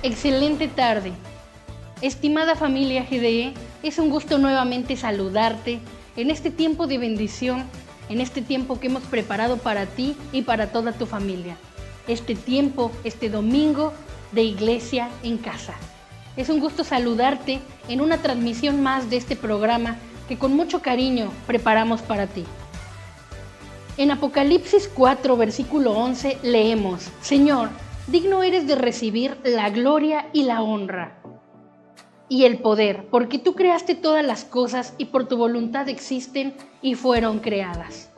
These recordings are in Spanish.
Excelente tarde. Estimada familia GDE, es un gusto nuevamente saludarte en este tiempo de bendición, en este tiempo que hemos preparado para ti y para toda tu familia. Este tiempo, este domingo de iglesia en casa. Es un gusto saludarte en una transmisión más de este programa que con mucho cariño preparamos para ti. En Apocalipsis 4, versículo 11, leemos: Señor, digno eres de recibir la gloria y la honra y el poder, porque tú creaste todas las cosas y por tu voluntad existen y fueron creadas.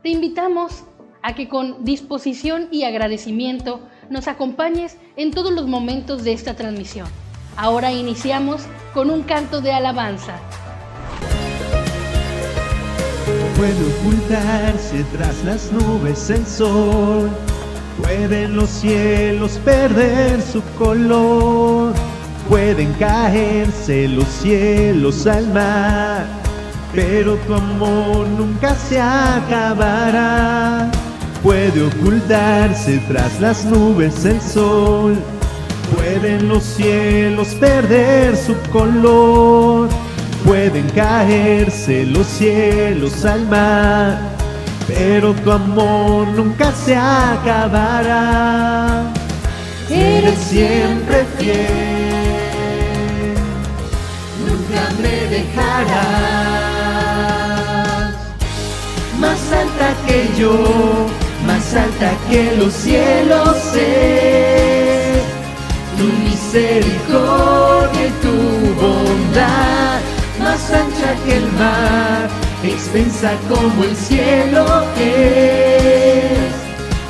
Te invitamos a que con disposición y agradecimiento nos acompañes en todos los momentos de esta transmisión. Ahora iniciamos con un canto de alabanza. Puede ocultarse tras las nubes el sol, pueden los cielos perder su color, pueden caerse los cielos al mar, pero tu amor nunca se acabará. Puede ocultarse tras las nubes el sol, pueden los cielos perder su color, pueden caerse los cielos al mar, pero tu amor nunca se acabará. Eres siempre fiel, nunca me dejarás. Más alta que yo, más alta que los cielos es tu misericordia y tu bondad. Más ancha que el mar, extensa como el cielo es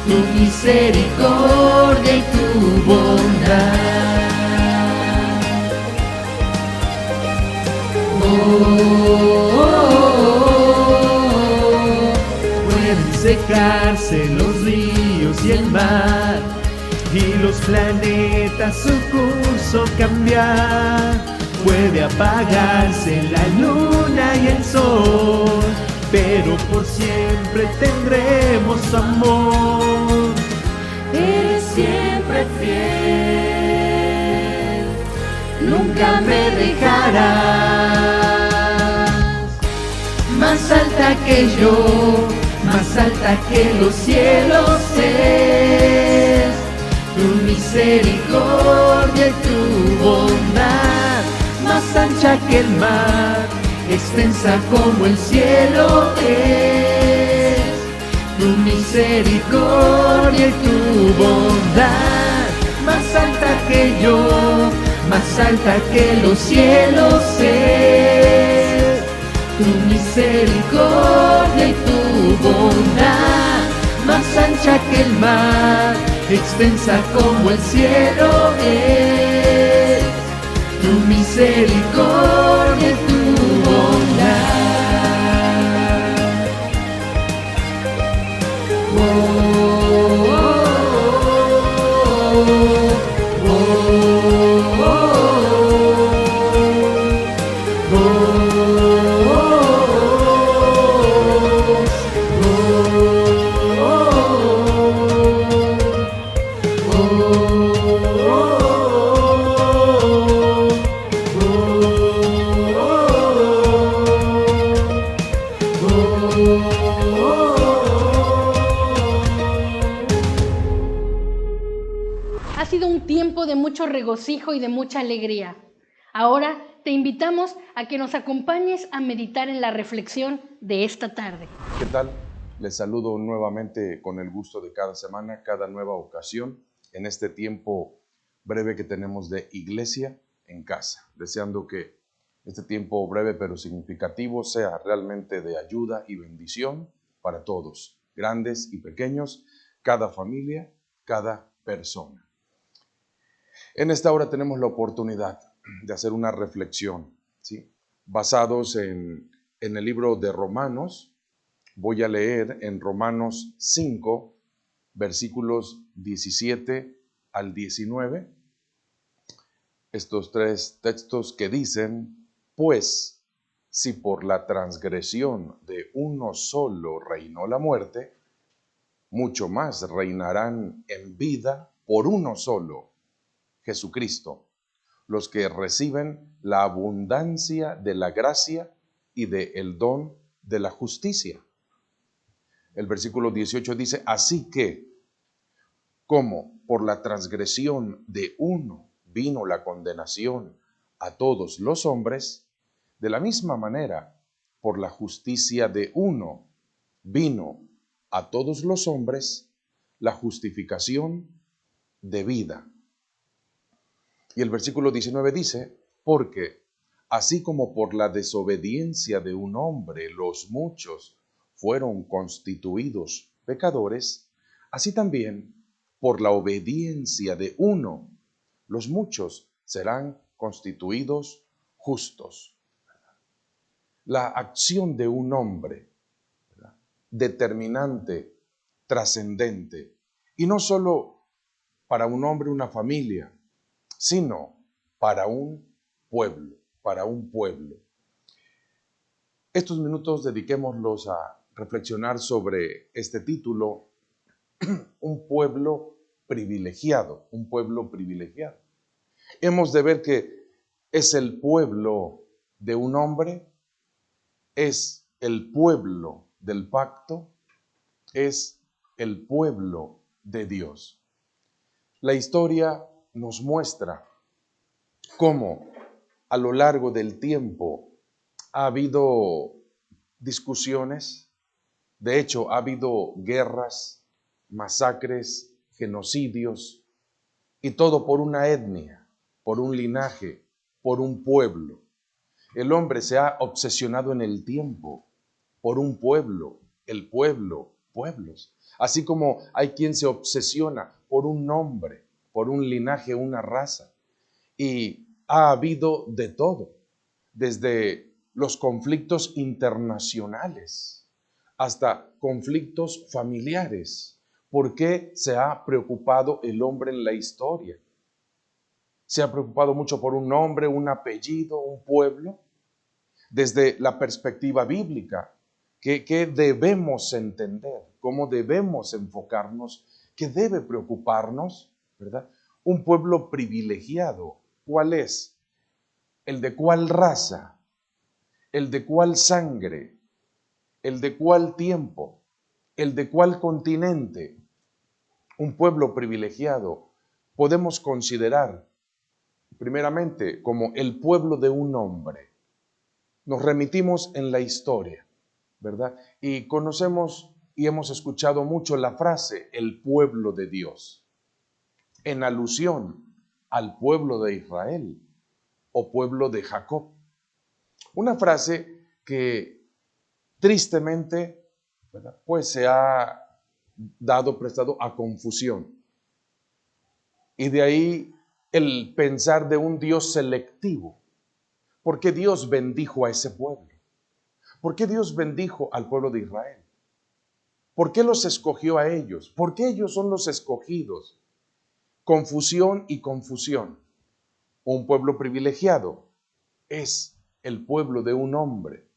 tu misericordia y tu bondad. Pueden secarse los ríos y el mar, y los planetas su curso cambiar. Puede apagarse la luna y el sol, pero por siempre tendremos amor. Eres siempre fiel, nunca me dejarás. Más alta que yo, más alta que los cielos es tu misericordia y tu bondad. Más ancha que el mar, extensa como el cielo es tu misericordia y tu bondad. Más alta que yo, más alta que los cielos es tu misericordia y tu bondad. Más ancha que el mar, extensa como el cielo es tu misericordia y tu bondad. Ha sido un tiempo de mucho regocijo y de mucha alegría. Ahora te invitamos a que nos acompañes a meditar en la reflexión de esta tarde. ¿Qué tal? Les saludo nuevamente con el gusto de cada semana, cada nueva ocasión, en este tiempo breve que tenemos de iglesia en casa, deseando que este tiempo breve pero significativo sea realmente de ayuda y bendición para todos, grandes y pequeños, cada familia, cada persona. En esta hora tenemos la oportunidad de hacer una reflexión, ¿sí? Basados en el libro de Romanos. Voy a leer en Romanos 5, versículos 17 al 19, estos tres textos que dicen: pues, si por la transgresión de uno solo reinó la muerte, mucho más reinarán en vida por uno solo, Jesucristo, los que reciben la abundancia de la gracia y del don de la justicia. El versículo 18 dice, así que, como por la transgresión de uno vino la condenación a todos los hombres, de la misma manera, por la justicia de uno vino a todos los hombres la justificación de vida. Y el versículo 19 dice, porque así como por la desobediencia de un hombre los muchos fueron constituidos pecadores, así también por la obediencia de uno los muchos serán constituidos justos. La acción de un hombre, ¿verdad?, determinante, trascendente, y no solo para un hombre, una familia, sino para un pueblo, para un pueblo. Estos minutos dediquémoslos a reflexionar sobre este título, un pueblo privilegiado, un pueblo privilegiado. Hemos de ver que es el pueblo de un hombre, es el pueblo del pacto, es el pueblo de Dios. La historia nos muestra cómo a lo largo del tiempo ha habido discusiones, de hecho ha habido guerras, masacres, genocidios, y todo por una etnia, por un linaje, por un pueblo. El hombre se ha obsesionado en el tiempo por un pueblo, el pueblo, pueblos. Así como hay quien se obsesiona por un nombre, por un linaje, una raza. Y ha habido de todo, desde los conflictos internacionales hasta conflictos familiares. ¿Por qué se ha preocupado el hombre en la historia? ¿Se ha preocupado mucho por un nombre, un apellido, un pueblo? Desde la perspectiva bíblica, ¿qué debemos entender? ¿Cómo debemos enfocarnos? ¿Qué debe preocuparnos? ¿Verdad? Un pueblo privilegiado, ¿cuál es? ¿El de cuál raza? ¿El de cuál sangre? ¿El de cuál tiempo? ¿El de cuál continente? Un pueblo privilegiado podemos considerar primeramente como el pueblo de un hombre. Nos remitimos en la historia, ¿verdad? Y conocemos y hemos escuchado mucho la frase, el pueblo de Dios, en alusión al pueblo de Israel o pueblo de Jacob. Una frase que tristemente, ¿verdad?, pues se ha prestado a confusión. Y de ahí el pensar de un Dios selectivo. ¿Por qué Dios bendijo a ese pueblo? ¿Por qué Dios bendijo al pueblo de Israel? ¿Por qué los escogió a ellos? ¿Por qué ellos son los escogidos? Confusión y confusión. Un pueblo privilegiado es el pueblo de un hombre.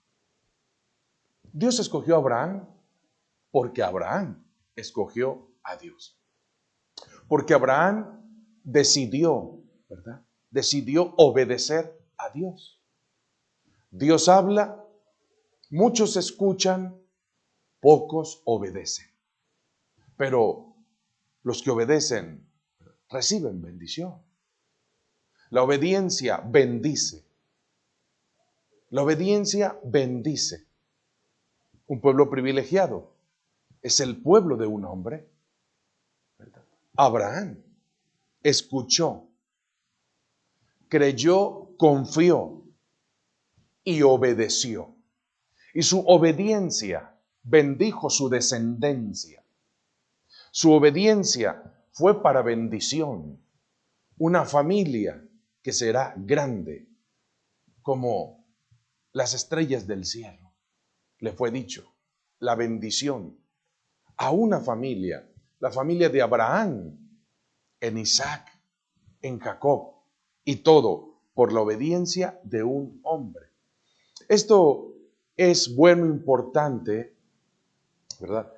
Dios escogió a Abraham porque Abraham escogió a Dios. Porque Abraham decidió, ¿verdad?, decidió obedecer a Dios. Dios habla, muchos escuchan, pocos obedecen. Pero los que obedecen reciben bendición. La obediencia bendice. La obediencia bendice. Un pueblo privilegiado es el pueblo de un hombre, ¿verdad? Abraham escuchó, creyó, confió y obedeció. Y su obediencia bendijo su descendencia. Su obediencia fue para bendición. Una familia que será grande como las estrellas del cielo. Le fue dicho, la bendición a una familia, la familia de Abraham, en Isaac, en Jacob, y todo por la obediencia de un hombre. Esto es bueno, importante, ¿verdad?,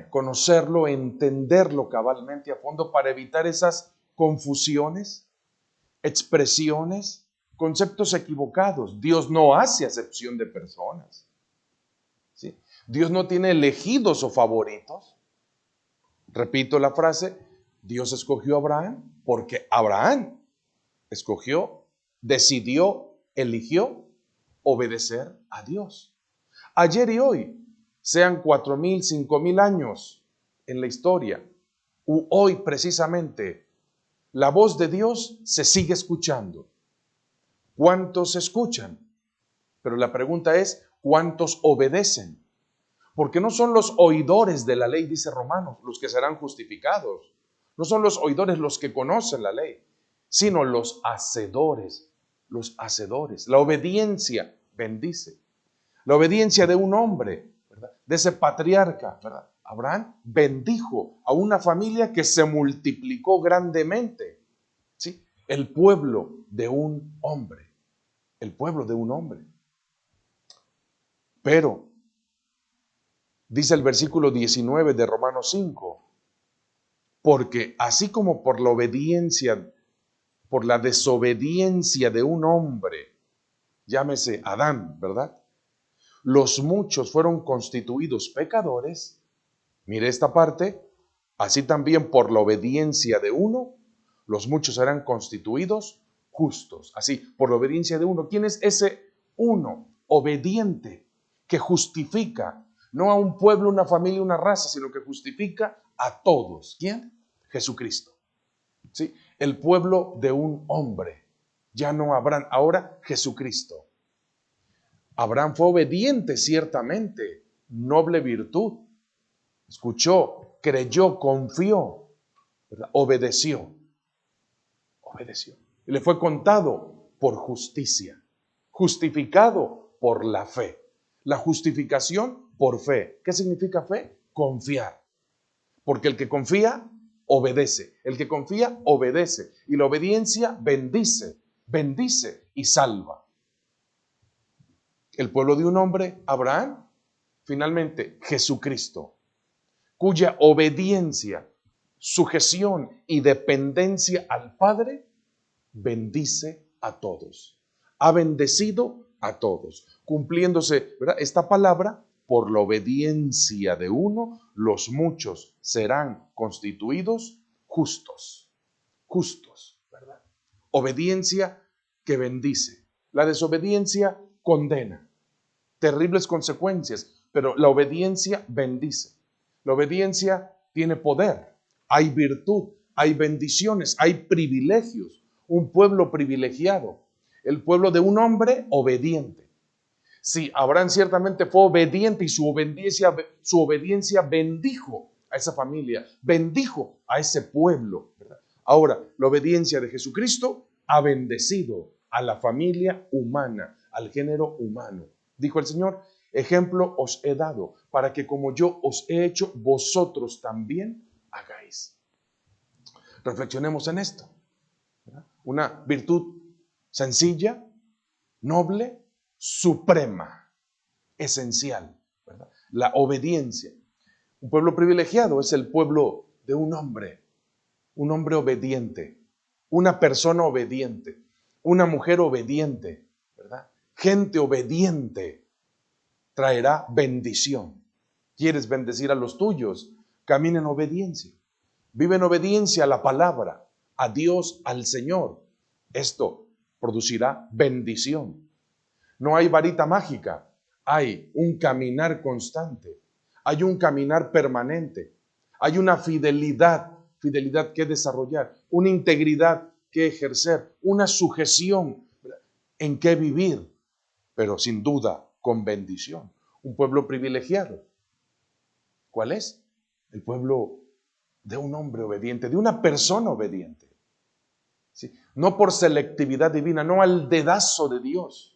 conocerlo, entenderlo cabalmente a fondo para evitar esas confusiones, expresiones, conceptos equivocados. Dios no hace acepción de personas. ¿Sí? Dios no tiene elegidos o favoritos. Repito la frase, Dios escogió a Abraham porque Abraham escogió, decidió, eligió obedecer a Dios. Ayer y hoy, sean 4,000, 5,000 años en la historia, hoy precisamente, la voz de Dios se sigue escuchando. ¿Cuántos escuchan? Pero la pregunta es, ¿cuántos obedecen? Porque no son los oidores de la ley, dice Romanos, los que serán justificados. No son los oidores los que conocen la ley, sino los hacedores. Los hacedores. La obediencia bendice. La obediencia de un hombre, ¿verdad? De ese patriarca, ¿verdad? Abraham bendijo a una familia que se multiplicó grandemente. ¿Sí? El pueblo de un hombre. El pueblo de un hombre. Pero, dice el versículo 19 de Romanos 5, porque así como por la obediencia, por la desobediencia de un hombre, llámese Adán, ¿verdad? Los muchos fueron constituidos pecadores. Mire esta parte, así también por la obediencia de uno, los muchos serán constituidos justos. Así, por la obediencia de uno. ¿Quién es ese uno obediente que justifica no a un pueblo, una familia, una raza, sino que justifica a todos? ¿Quién? Jesucristo. ¿Sí? El pueblo de un hombre. Ya no Abraham, ahora Jesucristo. Abraham fue obediente, ciertamente, noble virtud. Escuchó, creyó, confió, ¿verdad? Obedeció. Y le fue contado por justicia, justificado por la fe. La justificación por fe. ¿Qué significa fe? Confiar. Porque el que confía, obedece. El que confía, obedece. Y la obediencia bendice, bendice y salva. El pueblo de un hombre, Abraham, finalmente Jesucristo, cuya obediencia, sujeción y dependencia al Padre bendice a todos. Ha bendecido a todos, cumpliéndose, ¿verdad?, esta palabra, por la obediencia de uno, los muchos serán constituidos justos. Justos, ¿verdad? Obediencia que bendice. La desobediencia condena. Terribles consecuencias, pero la obediencia bendice. La obediencia tiene poder, hay virtud, hay bendiciones, hay privilegios. Un pueblo privilegiado, el pueblo de un hombre obediente. Sí, Abraham ciertamente fue obediente y su obediencia bendijo a esa familia, bendijo a ese pueblo, ¿verdad? Ahora, la obediencia de Jesucristo ha bendecido a la familia humana, al género humano. Dijo el Señor, ejemplo os he dado, para que como yo os he hecho, vosotros también hagáis. Reflexionemos en esto, ¿verdad? Una virtud sencilla, noble, suprema, esencial, ¿verdad? La obediencia. Un pueblo privilegiado es el pueblo de un hombre obediente, una persona obediente, una mujer obediente, ¿verdad? Gente obediente traerá bendición. ¿Quieres bendecir a los tuyos? Camina en obediencia. Vive en obediencia a la palabra, a Dios, al Señor. Esto producirá bendición. No hay varita mágica, hay un caminar constante, hay un caminar permanente, hay una fidelidad que desarrollar, una integridad que ejercer, una sujeción en que vivir, pero sin duda con bendición. Un pueblo privilegiado. ¿Cuál es? El pueblo de un hombre obediente, de una persona obediente. ¿Sí? No por selectividad divina, no al dedazo de Dios.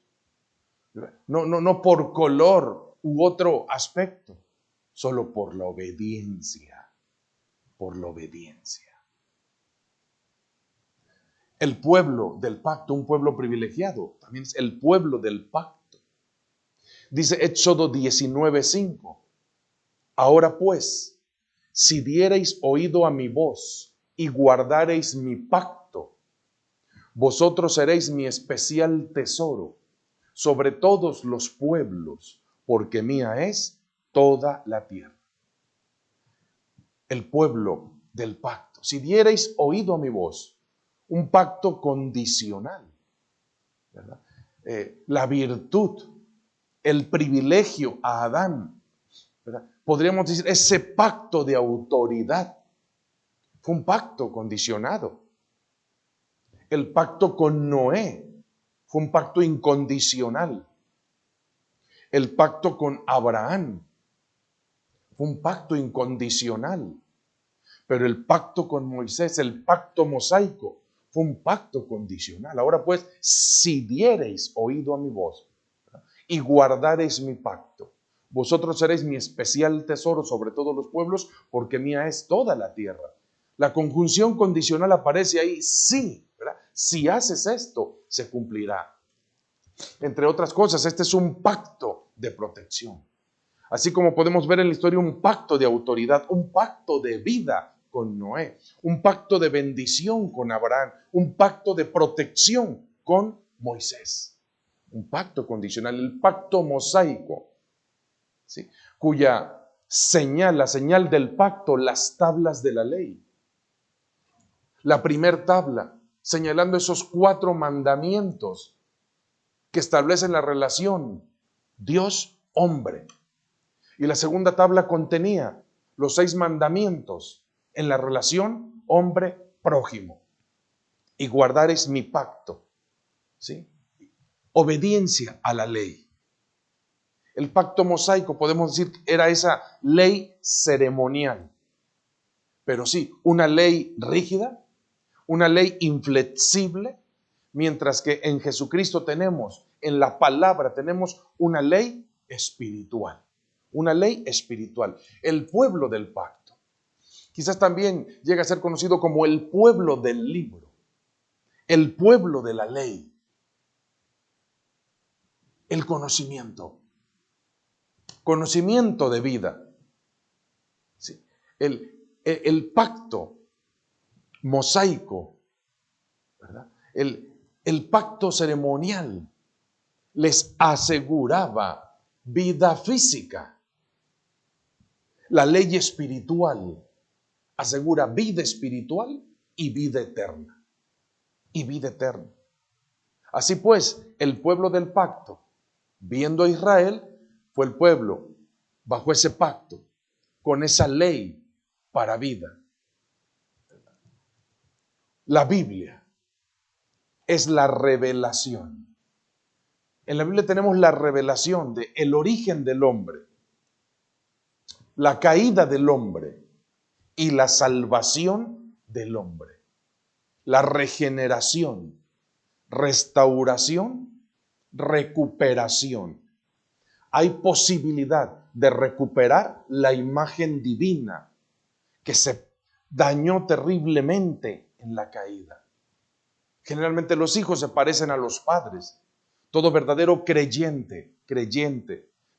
No por color u otro aspecto, solo por la obediencia, por la obediencia. El pueblo del pacto, un pueblo privilegiado, también es el pueblo del pacto. Dice Éxodo 19:5, ahora pues, si diereis oído a mi voz y guardareis mi pacto, Vosotros seréis mi especial tesoro sobre todos los pueblos, porque mía es toda la tierra. El pueblo del pacto. Si diereis oído a mi voz, un pacto condicional, ¿verdad? La virtud, el privilegio a Adán, ¿verdad? Podríamos decir ese pacto de autoridad. Fue un pacto condicionado. El pacto con Noé fue un pacto incondicional. El pacto con Abraham fue un pacto incondicional. Pero el pacto con Moisés, el pacto mosaico, fue un pacto condicional. Ahora pues, si diereis oído a mi voz y guardareis mi pacto, vosotros seréis mi especial tesoro sobre todos los pueblos, porque mía es toda la tierra. La conjunción condicional aparece ahí, sí, ¿verdad? Si haces esto, se cumplirá. Entre otras cosas, este es un pacto de protección. Así como podemos ver en la historia un pacto de autoridad, un pacto de vida con Noé, un pacto de bendición con Abraham, un pacto de protección con Moisés. Un pacto condicional, el pacto mosaico, ¿sí? Cuya señal, la señal del pacto, las tablas de la ley. La primer tabla, señalando esos 4 mandamientos que establecen la relación Dios-hombre. Y la segunda tabla contenía los 6 mandamientos en la relación hombre-prójimo. Y guardaréis mi pacto, ¿sí? Obediencia a la ley. El pacto mosaico, podemos decir, era esa ley ceremonial. Pero sí, una ley rígida, una ley inflexible, mientras que en Jesucristo tenemos, en la palabra tenemos una ley espiritual. Una ley espiritual. El pueblo del pacto. Quizás también llega a ser conocido como el pueblo del libro. El pueblo de la ley. El conocimiento. Conocimiento de vida. Sí. El pacto mosaico, ¿verdad? El pacto ceremonial les aseguraba vida física. La ley espiritual asegura vida espiritual y vida eterna. Y vida eterna. Así pues, el pueblo del pacto, viendo a Israel, fue el pueblo bajo ese pacto, con esa ley para vida. La Biblia es la revelación. En la Biblia tenemos la revelación de el origen del hombre, la caída del hombre y la salvación del hombre, la regeneración, restauración, recuperación. Hay posibilidad de recuperar la imagen divina que se dañó terriblemente en la caída. Generalmente los hijos se parecen a los padres. Todo verdadero creyente,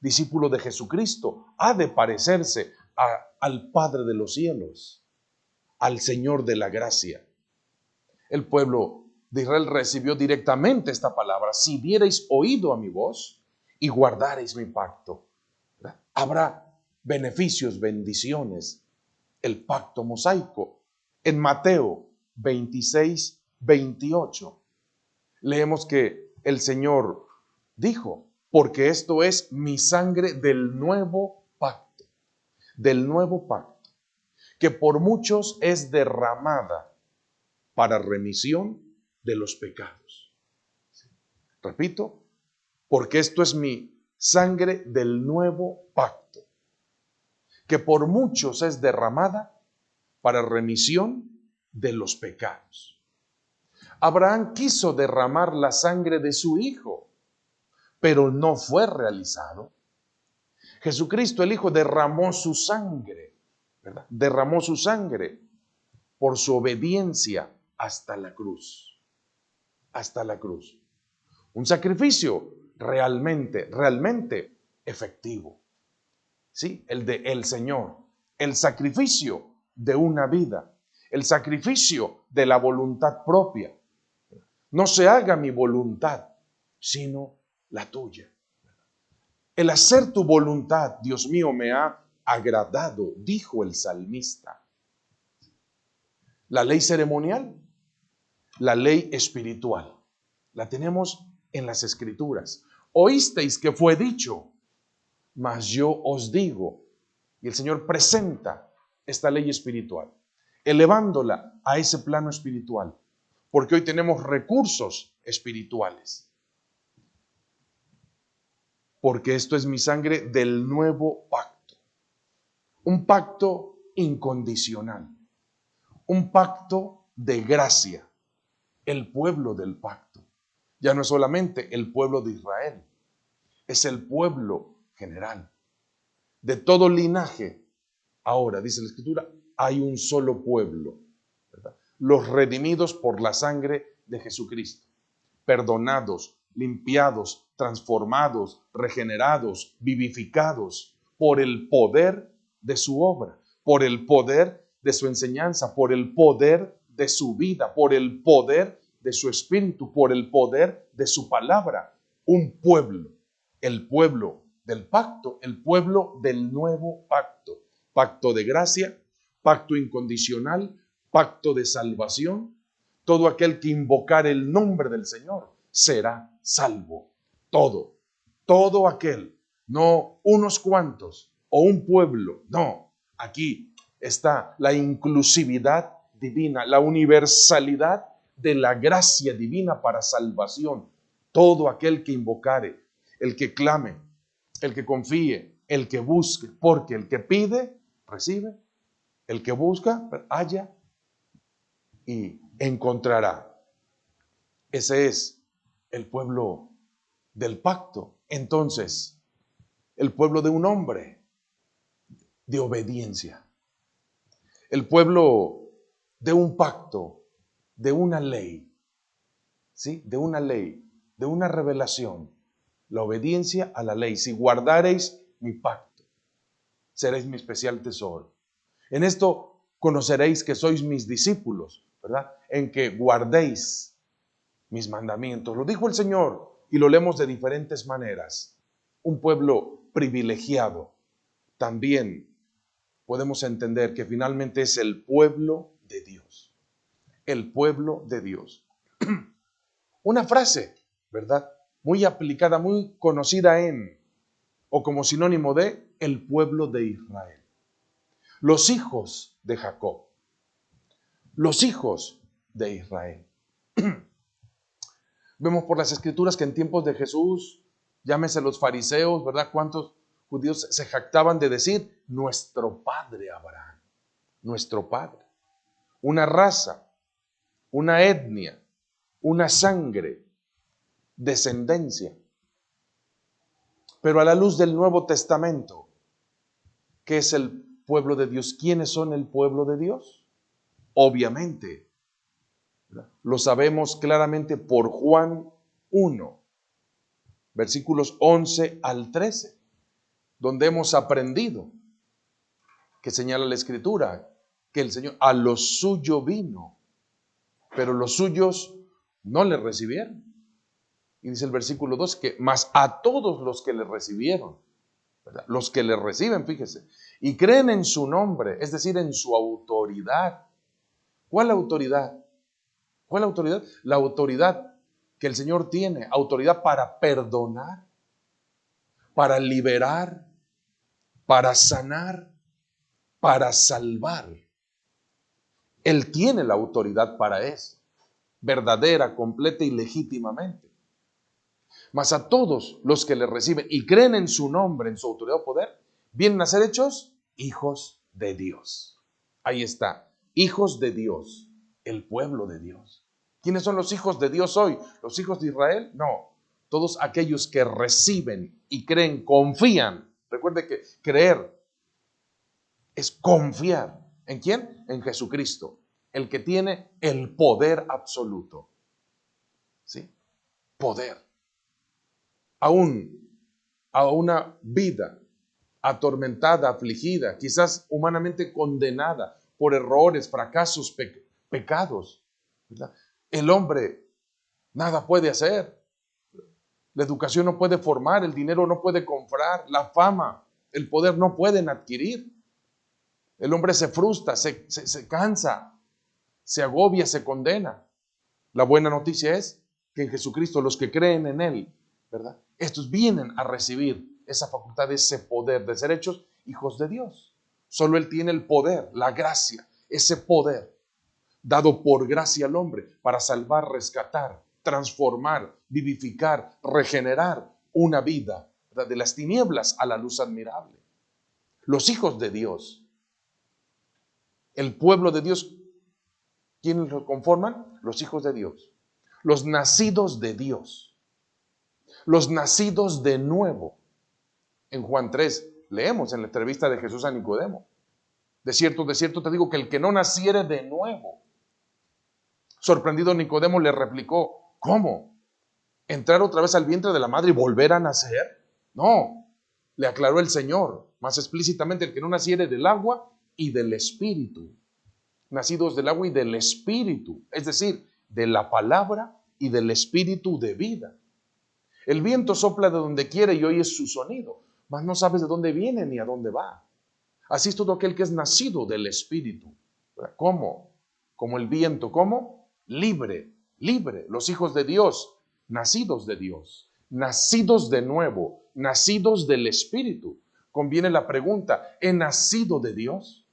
discípulo de Jesucristo, ha de parecerse al Padre de los cielos, al Señor de la gracia. El pueblo de Israel recibió directamente esta palabra: si diereis oído a mi voz y guardareis mi pacto, ¿verdad? Habrá beneficios, bendiciones. El pacto mosaico. En Mateo 26, 28, leemos que el Señor dijo: porque esto es mi sangre del nuevo pacto, que por muchos es derramada para remisión de los pecados. Repito, porque esto es mi sangre del nuevo pacto, que por muchos es derramada para remisión de los pecados. Abraham quiso derramar la sangre de su hijo, pero no fue realizado. Jesucristo, el Hijo, derramó su sangre, ¿verdad? Derramó su sangre por su obediencia hasta la cruz. Hasta la cruz. Un sacrificio realmente efectivo. ¿Sí? El de el Señor. El sacrificio de una vida. El sacrificio de la voluntad propia. No se haga mi voluntad, sino la tuya. El hacer tu voluntad, Dios mío, me ha agradado, dijo el salmista. La ley ceremonial, la ley espiritual, la tenemos en las Escrituras. Oísteis que fue dicho, mas yo os digo. Y el Señor presenta esta ley espiritual, elevándola a ese plano espiritual, porque hoy tenemos recursos espirituales. Porque esto es mi sangre del nuevo pacto. Un pacto incondicional. Un pacto de gracia. El pueblo del pacto. Ya no es solamente el pueblo de Israel. Es el pueblo general. De todo linaje. Ahora, dice la Escritura, hay un solo pueblo. ¿Verdad? Los redimidos por la sangre de Jesucristo. Perdonados, limpiados, transformados, regenerados, vivificados por el poder de su obra, por el poder de su enseñanza, por el poder de su vida, por el poder de su espíritu, por el poder de su palabra. Un pueblo, el pueblo del pacto, el pueblo del nuevo pacto. Pacto de gracia, pacto incondicional, pacto de salvación. Todo aquel que invocar el nombre del Señor será salvo. Todo aquel, no unos cuantos o un pueblo, no. Aquí está la inclusividad divina, la universalidad de la gracia divina para salvación. Todo aquel que invocare, el que clame, el que confíe, el que busque, porque el que pide, recibe, el que busca, halla y encontrará. Ese es el pueblo del pacto. Entonces, el pueblo de un hombre de obediencia. El pueblo de un pacto, de una ley. ¿Sí? De una ley, de una revelación. La obediencia a la ley. Si guardareis mi pacto, seréis mi especial tesoro. En esto conoceréis que sois mis discípulos, ¿verdad? En que guardéis mis mandamientos. Lo dijo el Señor y lo leemos de diferentes maneras. Un pueblo privilegiado. También podemos entender que finalmente es el pueblo de Dios. El pueblo de Dios. Una frase, ¿verdad? Muy aplicada, muy conocida o como sinónimo de, el pueblo de Israel. Los hijos de Jacob. Los hijos de Israel. Vemos por las Escrituras que en tiempos de Jesús, llámese los fariseos, ¿verdad? ¿Cuántos judíos se jactaban de decir, nuestro padre Abraham? Nuestro padre. Una raza, una etnia, una sangre, descendencia. Pero a la luz del Nuevo Testamento, ¿qué es el pueblo de Dios? ¿Quiénes son el pueblo de Dios? Obviamente, ¿verdad? Lo sabemos claramente por Juan 1, versículos 11 al 13, donde hemos aprendido que señala la Escritura que el Señor a lo suyo vino, pero los suyos no le recibieron. Y dice el versículo 2 que más a todos los que le recibieron, ¿verdad? Los que le reciben, fíjese, y creen en su nombre, es decir, en su autoridad. ¿Cuál autoridad? ¿Cuál autoridad? La autoridad que el Señor tiene, autoridad para perdonar, para liberar, para sanar, para salvar. Él tiene la autoridad para eso, verdadera, completa y legítimamente. Mas a todos los que le reciben y creen en su nombre, en su autoridad o poder, vienen a ser hechos hijos de Dios. Ahí está, hijos de Dios, el pueblo de Dios. ¿Quiénes son los hijos de Dios hoy? ¿Los hijos de Israel? No, todos aquellos que reciben y creen, confían. Recuerde que creer es confiar. ¿En quién? En Jesucristo, el que tiene el poder absoluto. ¿Sí? Poder. Aún a una vida atormentada, afligida, quizás humanamente condenada por errores, fracasos, pecados, ¿verdad? El hombre Nada puede hacer. La educación no puede formar, el dinero no puede comprar, la fama, el poder no pueden adquirir. El hombre se frustra, se cansa, se agobia, se condena. La buena noticia es que en Jesucristo los que creen en Él, ¿verdad? Estos vienen a recibir esa facultad, ese poder de ser hechos hijos de Dios. Solo Él tiene el poder, la gracia, ese poder dado por gracia al hombre para salvar, rescatar, transformar, vivificar, regenerar una vida, ¿verdad? De las tinieblas a la luz admirable. Los hijos de Dios, el pueblo de Dios, ¿quiénes lo conforman? Los hijos de Dios, los nacidos de Dios, los nacidos de nuevo. En Juan 3 leemos en la entrevista de Jesús a Nicodemo: de cierto te digo que el que no naciere de nuevo. Sorprendido Nicodemo le replicó: ¿cómo? ¿Entrar otra vez al vientre de la madre y volver a nacer? No, le aclaró el Señor más explícitamente: el que no naciere del agua y del Espíritu. Nacidos del agua y del Espíritu, es decir, de la palabra y del Espíritu de vida. El viento sopla de donde quiere y oyes su sonido, mas no sabes de dónde viene ni a dónde va. Así es todo aquel que es nacido del Espíritu. ¿Cómo? Como el viento. ¿Cómo? Libre, libre. Los hijos de Dios, nacidos de Dios, nacidos de nuevo, nacidos del Espíritu. Conviene la pregunta: ¿he nacido de Dios?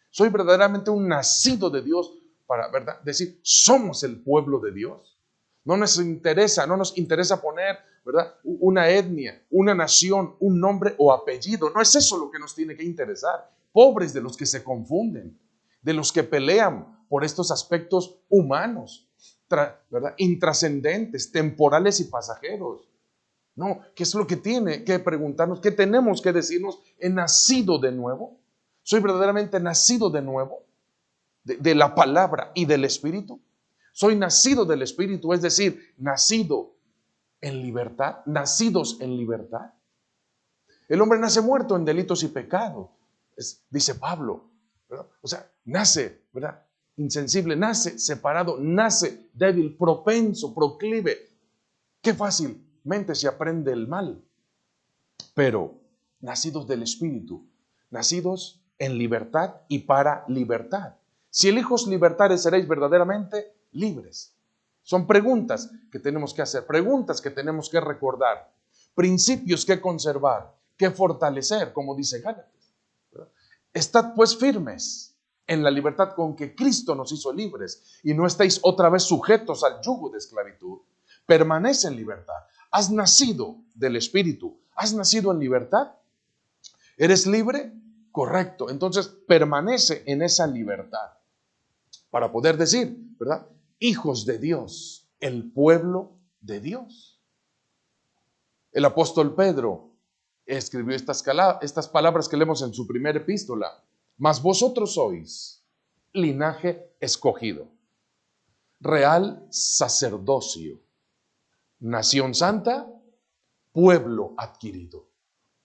¿Soy verdaderamente un nacido de Dios para, ¿verdad?, decir somos el pueblo de Dios? No nos interesa poner, ¿verdad?, una etnia, una nación, un nombre o apellido. No es eso lo que nos tiene que interesar. Pobres de los que se confunden, de los que pelean por estos aspectos humanos, ¿verdad?, intrascendentes, temporales y pasajeros. No, ¿qué es lo que tiene que preguntarnos? ¿Qué tenemos que decirnos? ¿He nacido de nuevo? ¿Soy verdaderamente nacido de nuevo? De la palabra y del Espíritu. Soy nacido del Espíritu, es decir, nacido en libertad, nacidos en libertad. El hombre nace muerto en delitos y pecados, dice Pablo, ¿verdad? O sea, nace, ¿verdad?, insensible, nace separado, nace débil, propenso, proclive. Qué fácilmente se aprende el mal. Pero nacidos del Espíritu, nacidos en libertad y para libertad. Si el Hijo os libertare, seréis verdaderamente libres. Son preguntas que tenemos que hacer, preguntas que tenemos que recordar, principios que conservar, que fortalecer, como dice Gálatas. Estad pues firmes en la libertad con que Cristo nos hizo libres y no estéis otra vez sujetos al yugo de esclavitud. Permanece en libertad. Has nacido del Espíritu, has nacido en libertad. ¿Eres libre? Correcto. Entonces permanece en esa libertad para poder decir, ¿verdad?, hijos de Dios, el pueblo de Dios. El apóstol Pedro escribió estas palabras que leemos en su primera epístola: mas vosotros sois linaje escogido, real sacerdocio, nación santa, pueblo adquirido.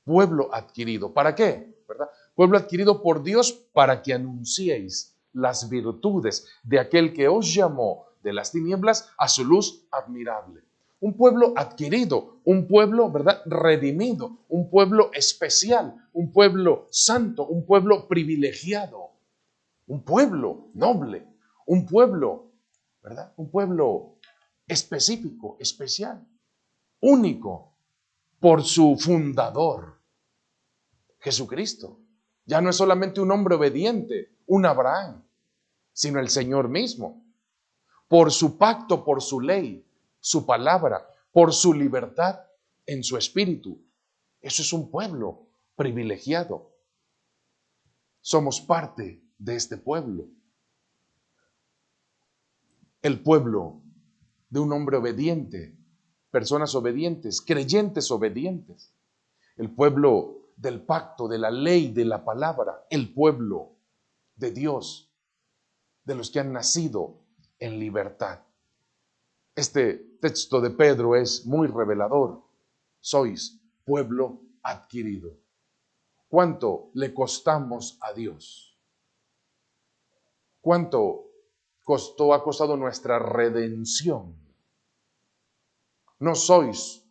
Pueblo adquirido. ¿Para qué? ¿Verdad? Pueblo adquirido por Dios para que anunciéis las virtudes de aquel que os llamó de las tinieblas a su luz admirable. Un pueblo adquirido, un pueblo, ¿verdad?, redimido, un pueblo especial, un pueblo santo, un pueblo privilegiado, un pueblo noble, un pueblo, ¿verdad?, un pueblo específico, especial, único por su fundador, Jesucristo. Ya no es solamente un hombre obediente, un Abraham, sino el Señor mismo. Por su pacto, por su ley, su palabra, por su libertad en su espíritu. Eso es un pueblo privilegiado. Somos parte de este pueblo. El pueblo de un hombre obediente, personas obedientes, creyentes obedientes. El pueblo del pacto, de la ley, de la palabra. El pueblo de Dios, de los que han nacido en libertad. Este texto de Pedro es muy revelador. Sois pueblo adquirido. ¿Cuánto le costamos a Dios? ¿Cuánto ha costado nuestra redención? No sois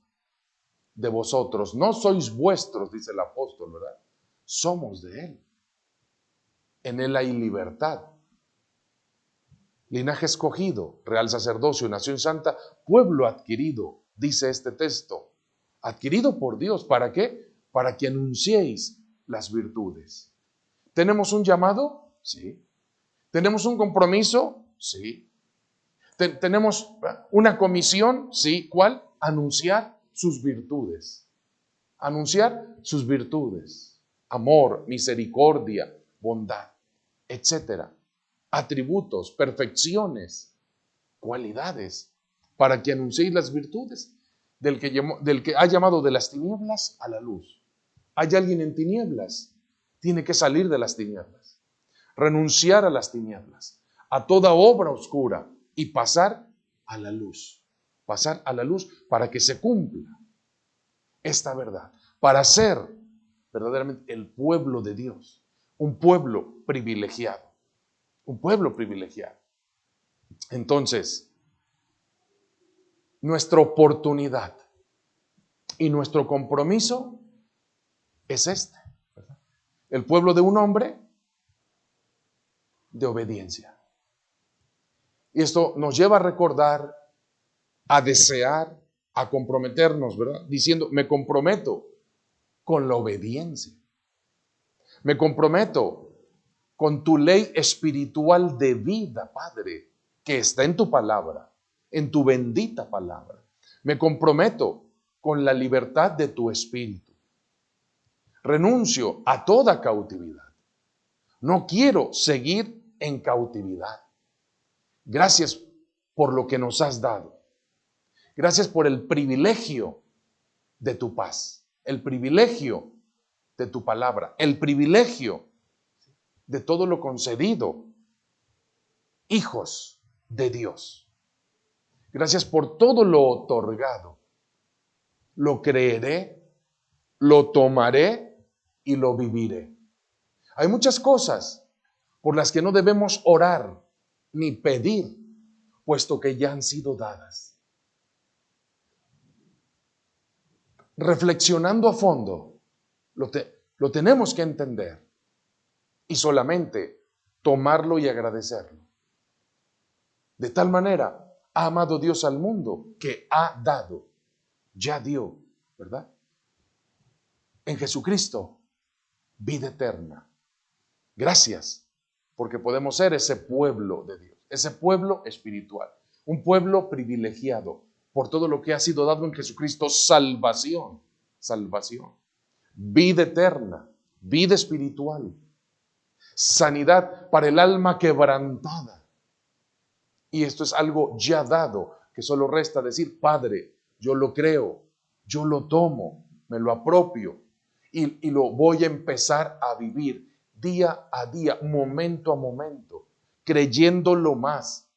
de vosotros, no sois vuestros, dice el apóstol, ¿verdad? Somos de Él. En Él hay libertad. Linaje escogido, real sacerdocio, nación santa, pueblo adquirido, dice este texto. Adquirido por Dios, ¿para qué? Para que anunciéis las virtudes. ¿Tenemos un llamado? Sí. ¿Tenemos un compromiso? Sí. ¿Tenemos una comisión? Sí. ¿Cuál? Anunciar sus virtudes. Anunciar sus virtudes. Amor, misericordia, bondad, etcétera. Atributos, perfecciones, cualidades, para que anunciéis las virtudes del que ha llamado de las tinieblas a la luz. ¿Hay alguien en tinieblas? Tiene que salir de las tinieblas, renunciar a las tinieblas, a toda obra oscura y pasar a la luz. Pasar a la luz para que se cumpla esta verdad, para ser verdaderamente el pueblo de Dios, un pueblo privilegiado. Un pueblo privilegiado. Entonces, nuestra oportunidad y nuestro compromiso es este, ¿verdad? El pueblo de un hombre de obediencia. Y esto nos lleva a recordar, a desear, a comprometernos, ¿verdad? Diciendo, me comprometo con la obediencia. Me comprometo con tu ley espiritual de vida, Padre, que está en tu palabra, en tu bendita palabra. Me comprometo con la libertad de tu espíritu. Renuncio a toda cautividad. No quiero seguir en cautividad. Gracias por lo que nos has dado. Gracias por el privilegio de tu paz, el privilegio de tu palabra, el privilegio de todo lo concedido, hijos de Dios. Gracias por todo lo otorgado. Lo creeré, lo tomaré y lo viviré. Hay muchas cosas por las que no debemos orar ni pedir, puesto que ya han sido dadas. Reflexionando a fondo, lo tenemos que entender. Y solamente tomarlo y agradecerlo. De tal manera ha amado Dios al mundo que ha dado, ya dio, ¿verdad? En Jesucristo, vida eterna. Gracias, porque podemos ser ese pueblo de Dios, ese pueblo espiritual, un pueblo privilegiado por todo lo que ha sido dado en Jesucristo, salvación, salvación, vida eterna, vida espiritual. Sanidad para el alma quebrantada. Y esto es algo ya dado, que solo resta decir, Padre, yo lo creo, yo lo tomo, me lo apropio y lo voy a empezar a vivir día a día, momento a momento, creyéndolo más,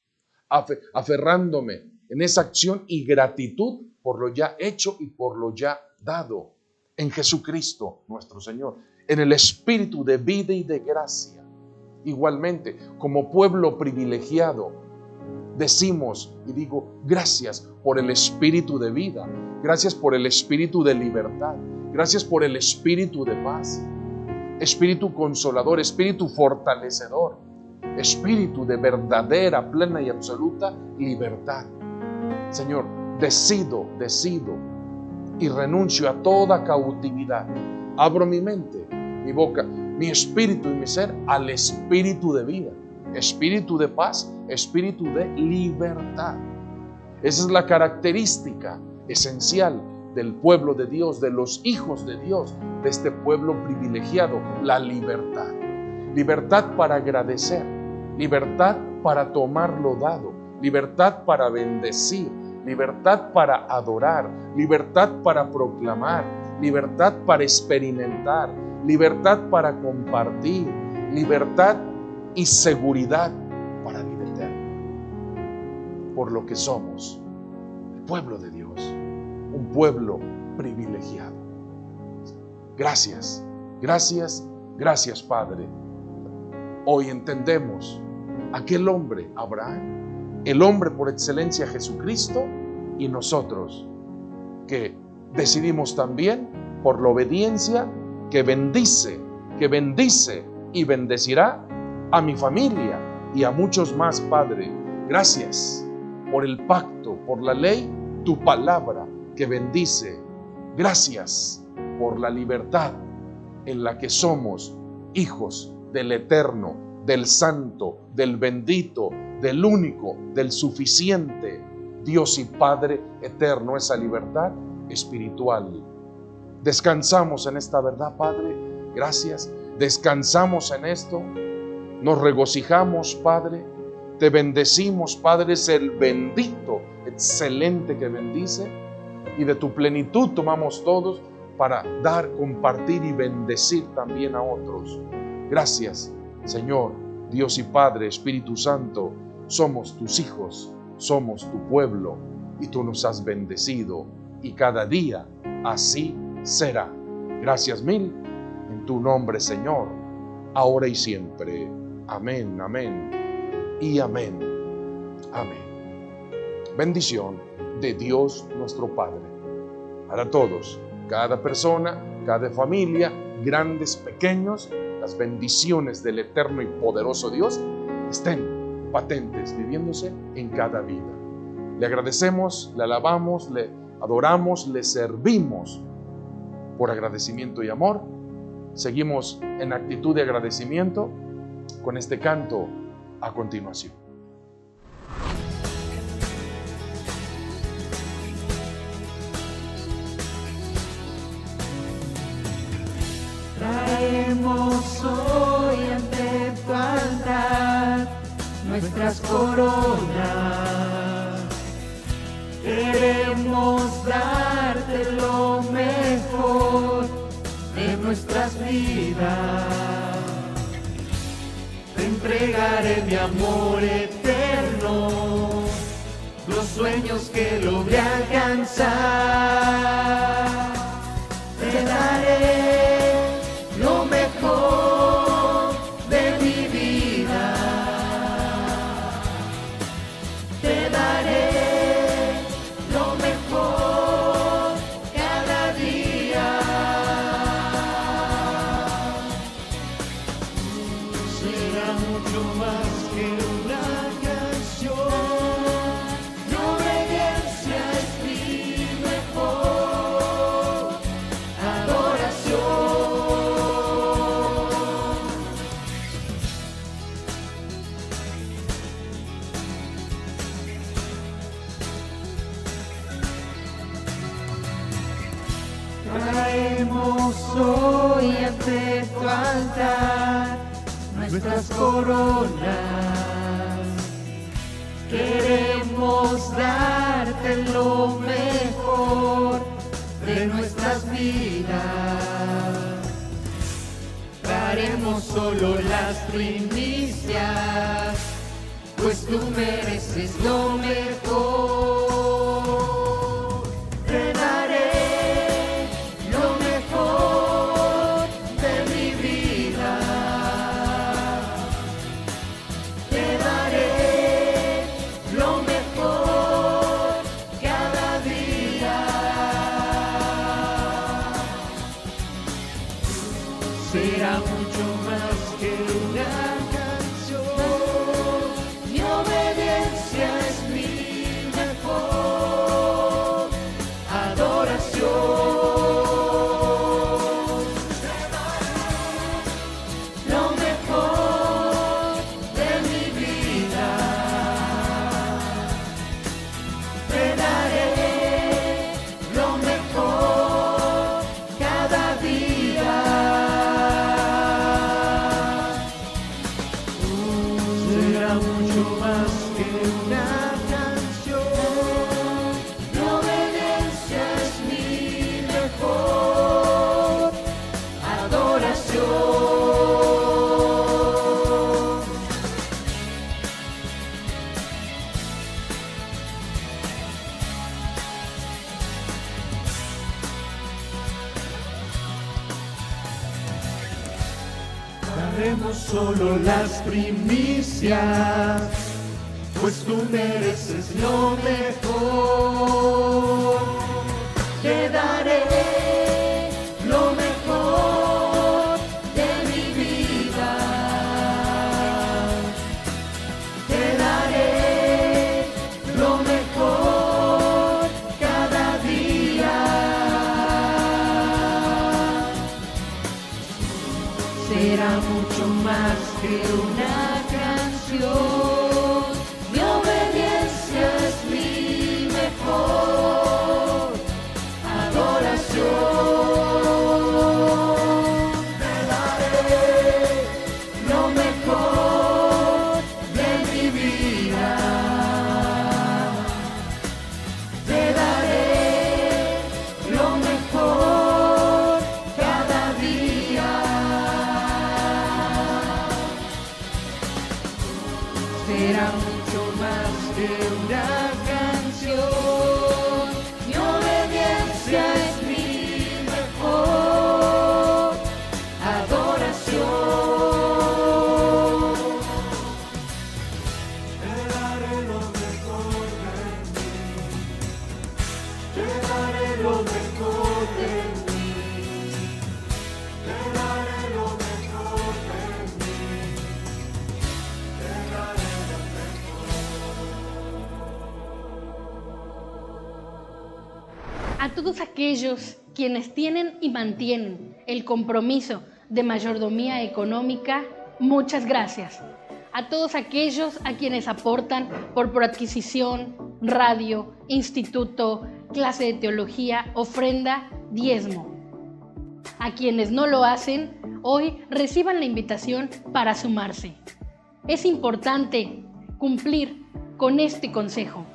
aferrándome en esa acción y gratitud por lo ya hecho y por lo ya dado en Jesucristo nuestro Señor, en el espíritu de vida y de gracia. Igualmente, como pueblo privilegiado, decimos y digo, gracias por el espíritu de vida, gracias por el espíritu de libertad, gracias por el espíritu de paz, espíritu consolador, espíritu fortalecedor, espíritu de verdadera, plena y absoluta libertad. Señor, decido y renuncio a toda cautividad. Abro mi mente, mi boca, mi espíritu y mi ser al espíritu de vida, espíritu de paz, espíritu de libertad. Esa es la característica esencial del pueblo de Dios, de los hijos de Dios, de este pueblo privilegiado, la libertad. Libertad para agradecer, libertad para tomar lo dado, libertad para bendecir, libertad para adorar, libertad para proclamar, libertad para experimentar, libertad para compartir, libertad y seguridad para vida eterna. Por lo que somos, el pueblo de Dios, un pueblo privilegiado. Gracias, gracias, gracias, Padre. Hoy entendemos aquel hombre, Abraham, el hombre por excelencia, Jesucristo, y nosotros, que decidimos también, por la obediencia, que bendice y bendecirá a mi familia y a muchos más, Padre. Gracias por el pacto, por la ley, tu palabra que bendice. Gracias por la libertad en la que somos hijos del Eterno, del Santo, del Bendito, del Único, del Suficiente, Dios y Padre eterno, esa libertad espiritual. Descansamos en esta verdad, Padre. Gracias. Descansamos en esto. Nos regocijamos, Padre. Te bendecimos, Padre. Es el bendito, excelente que bendice. Y de tu plenitud tomamos todos para dar, compartir y bendecir también a otros. Gracias, Señor, Dios y Padre, Espíritu Santo. Somos tus hijos, somos tu pueblo y tú nos has bendecido. Y cada día así será. Gracias mil en tu nombre, Señor, ahora y siempre. Amén, amén y amén. Amén. Bendición de Dios nuestro Padre para todos, cada persona, cada familia, grandes, pequeños. Las bendiciones del eterno y poderoso Dios estén patentes, viviéndose en cada vida. Le agradecemos, le alabamos, le adoramos, le servimos por agradecimiento y amor. Seguimos en actitud de agradecimiento con este canto a continuación. Traemos hoy ante tu altar nuestras coronas. Queremos darte lo mejor de nuestras vidas. Te entregaré mi amor eterno, los sueños que logré alcanzar. Te daré lo mejor de mi vida. Te daré lo mejor cada día. Será mucho más que una canción. Mi obediencia es mi mejor adoración. Traemos hoy ante tu altar nuestras coronas. Queremos darte lo mejor de nuestras vidas. Daremos solo las primicias, pues tú mereces lo mejor. Te daré lo mejor de mi vida. Te daré lo mejor cada día. Será mucho más que una canción. Mi obediencia es mi mejor adoración. Lo mejor de mi vida. Te daré lo mejor cada día. Será mucho más que una canción. Mi obediencia es mi mejor adoración. Daremos solo las primicias, pues tú mereces lo mejor. será mucho más que una canción. Mi obediencia es mi mejor adoración. Te daré lo mejor de mi vida. Te daré lo mejor cada día. Será mucho más que una canción. Mi obediencia es mi mejor adoración. Te daré lo mejor de mí. Te daré lo mejor de mí. Te daré lo mejor de mí. Te daré lo A todos aquellos quienes tienen y mantienen el compromiso de mayordomía económica, muchas gracias. A todos aquellos a quienes aportan por adquisición, radio, instituto, clase de teología, ofrenda, diezmo. A quienes no lo hacen, hoy reciban la invitación para sumarse. Es importante cumplir con este consejo.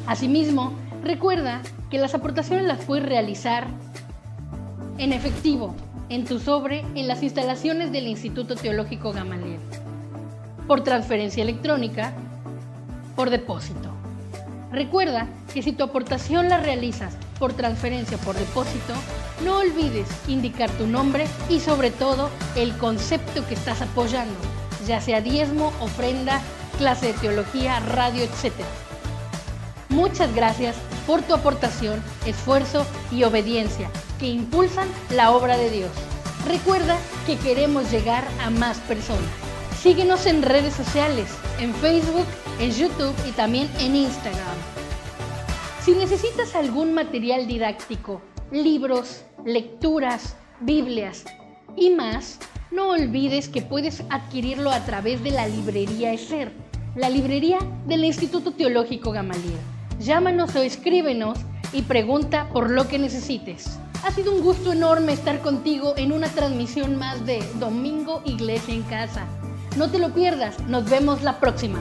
Asimismo, recuerda que las aportaciones las puedes realizar en efectivo, en tu sobre, en las instalaciones del Instituto Teológico Gamaliel, por transferencia electrónica, por depósito. Recuerda que si tu aportación la realizas por transferencia o por depósito, no olvides indicar tu nombre y sobre todo el concepto que estás apoyando, ya sea diezmo, ofrenda, clase de teología, radio, etc. Muchas gracias por tu aportación, esfuerzo y obediencia que impulsan la obra de Dios. Recuerda que queremos llegar a más personas. Síguenos en redes sociales, en Facebook, en YouTube y también en Instagram. Si necesitas algún material didáctico, libros, lecturas, Biblias y más, no olvides que puedes adquirirlo a través de la librería ESER, la librería del Instituto Teológico Gamaliel. Llámanos o escríbenos y pregunta por lo que necesites. Ha sido un gusto enorme estar contigo en una transmisión más de Domingo Iglesia en Casa. No te lo pierdas, nos vemos la próxima.